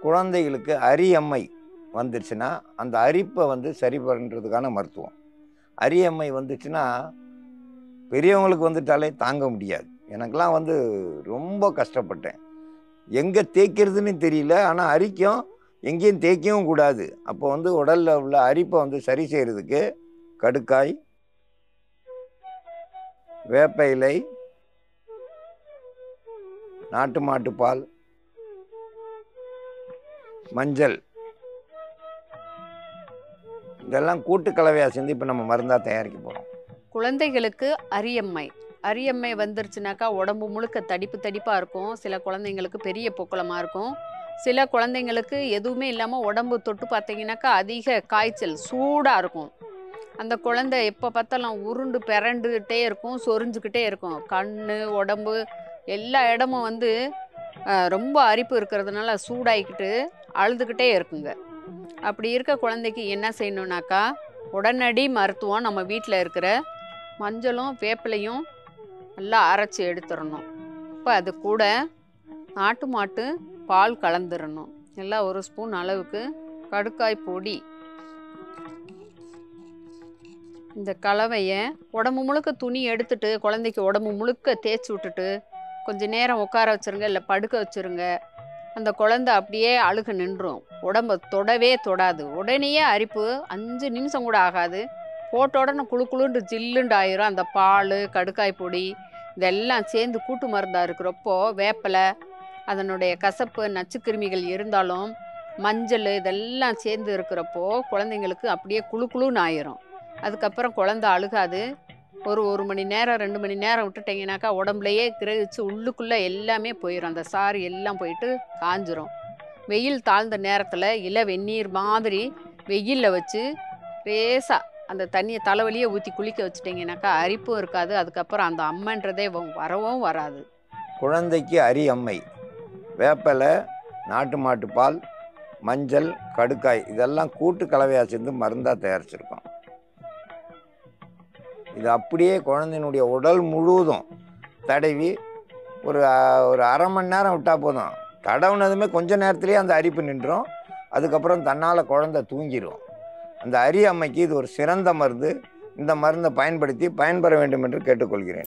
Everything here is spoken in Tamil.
குழந்தைகளுக்கு அரியம்மை வந்துருச்சுன்னா, அந்த அரிப்பை சரி பண்ணுறதுக்கான மருத்துவம். அரியம்மை வந்துச்சுன்னா, பெரியவங்களுக்கு வந்துட்டாலே தாங்க முடியாது. எனக்கெல்லாம் ரொம்ப கஷ்டப்பட்டேன். எங்கே தேய்க்கிறதுன்னு தெரியல. ஆனால் அரிக்கும், எங்கேயும் தேய்க்கவும் கூடாது. அப்போ உடலில் உள்ள அரிப்பை சரி செய்கிறதுக்கு கடுக்காய், வேப்ப இலை, நாட்டு மாட்டுப்பால், மஞ்சள் இதெல்லாம் கூட்டு கலவையாக சேர்ந்து இப்போ நம்ம மருந்தாக தயாரிக்க போகிறோம். குழந்தைகளுக்கு அரியம்மை அரியம்மை வந்துருச்சுனாக்கா உடம்பு முழுக்க தடிப்பு தடிப்பாக இருக்கும். சில குழந்தைங்களுக்கு பெரிய பொக்களமாக இருக்கும். சில குழந்தைங்களுக்கு எதுவுமே இல்லாமல் உடம்பு தொட்டு பார்த்தீங்கன்னாக்கா அதிக காய்ச்சல் சூடாக இருக்கும். அந்த குழந்தை எப்போ பார்த்தாலும் உருண்டு பிறண்டுக்கிட்டே இருக்கும், சொரிஞ்சுக்கிட்டே இருக்கும். கண், உடம்பு எல்லா இடமும் ரொம்ப அரிப்பு இருக்கிறதுனால சூடாகிக்கிட்டு அழுதுகிட்டே இருக்குங்க. அப்படி இருக்க குழந்தைக்கு என்ன செய்யணுன்னாக்கா, உடனடி மருத்துவம் நம்ம வீட்டில் இருக்கிற மஞ்சளும் வேப்பிலையும் நல்லா அரைச்சி எடுத்துடணும். இப்போ அது கூட நாட்டு மாட்டு பால் கலந்துடணும். எல்லாம் 1 ஸ்பூன் அளவுக்கு கடுக்காய் பொடி. இந்த கலவையை உடம்பு முழுக்க துணி எடுத்துட்டு குழந்தைக்கு உடம்பு முழுக்க தேய்ச்சி விட்டுட்டு கொஞ்சம் நேரம் உட்கார வச்சுருங்க, இல்லை படுக்க வச்சுருங்க. அந்த குழந்தை அப்படியே அழுக நின்றும். உடம்பை தொடவே தொடாது. உடனேயே அரிப்பு 5 நிமிஷம் கூட ஆகாது. போட்ட உடனே குளுக்குளுண்டு ஜில்லுண்டு ஆயிரும். அந்த பால், கடுக்காய் பொடி இதெல்லாம் சேர்ந்து கூட்டு மருந்தாக இருக்கிறப்போ, வேப்பலை அதனுடைய கசப்பு நச்சுக்கிருமிகள் இருந்தாலும் மஞ்சள் இதெல்லாம் சேர்ந்து இருக்கிறப்போ குழந்தைங்களுக்கு அப்படியே குளுக்குளுன்னு ஆயிரும். அதுக்கப்புறம் குழந்தை அழுகாது. ஒரு மணி நேரம் 2 மணி நேரம் விட்டுட்டிங்கனாக்கா உடம்புலையே கிரகிச்சு உள்ளுக்குள்ளே எல்லாமே போயிடும். அந்த சாறு எல்லாம் போயிட்டு காஞ்சிரும். வெயில் தாழ்ந்த நேரத்தில் இலை வெந்நீர் மாதிரி வெயிலில் வச்சு லேசாக அந்த தண்ணியை தலைவலியே ஊற்றி குளிக்க வச்சுட்டிங்கனாக்கா அரிப்பும் இருக்காது. அதுக்கப்புறம் அந்த அம்மைன்றதே வரவும் வராது. குழந்தைக்கு அரியம்மை, வேப்பலை, நாட்டு மாட்டுப்பால், மஞ்சள், கடுக்காய் இதெல்லாம் கூட்டு கலவையாக சேர்ந்து மருந்தாக தயாரிச்சிருக்கோம். இது அப்படியே குழந்தையினுடைய உடல் முழுவதும் தடவி ஒரு அரை மணி நேரம் விட்டால் போதும். தடவுனதுமே கொஞ்ச நேரத்துலேயே அந்த அரிப்பு நின்றும். அதுக்கப்புறம் தன்னால் குழந்தை தூங்கிடும். அந்த அரியம்மைக்கு இது ஒரு சிறந்த மருந்து. இந்த மருந்தை பயன்படுத்தி பயன்பெற வேண்டும் என்று கேட்டுக்கொள்கிறேன்.